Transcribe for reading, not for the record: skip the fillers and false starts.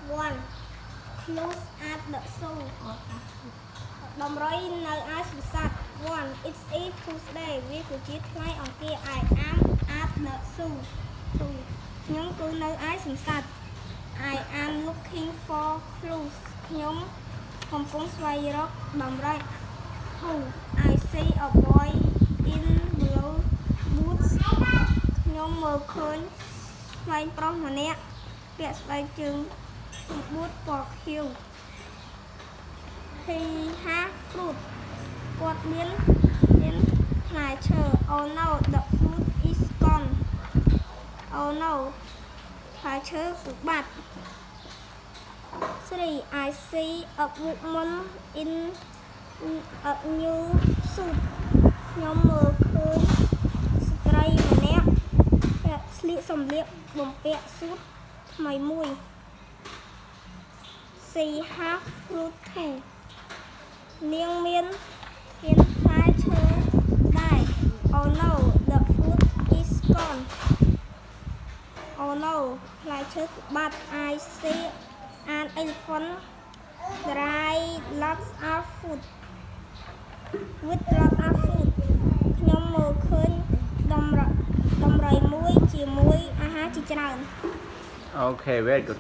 one close at the soul ដំរីនៅឯសន្ស័ត one it's a Tuesday វាគឺជាថ្ងៃអង្គារ I am at the zoo ខ្ញុំគឺនៅឯសន្ស័ត I am looking for clues ខ្ញុំកំពុងស្វែងរកដំរី Who I see a boy in blue boots ខ្ញុំមើលឃើញស្វែងប្រុសម្នាក់ពាក់ស្បែកជើងបួតពណ៌ខៀវ He has fruit គាត់មានផ្លែឈើ Oh no the fruit is gone Oh no ផ្លែឈើគឺបាត់ Three I see a woman in a new suit ខ្ញុំមើលឃើញស្ត្រីម្នាក់ស្លៀកសម្លៀកបំពាក់ស៊ុតថ្មីមួយ She has fruit too នាងមានផ្លែឈើដែរ Oh no the fruit is gone Oh no ផ្លែឈើគឺបាត់ I see an elephant dry lots of food with lots of food ខ្ញុំមើលឃើញដំរីមួយជាមួយអាហារជាច្រើន Okay very good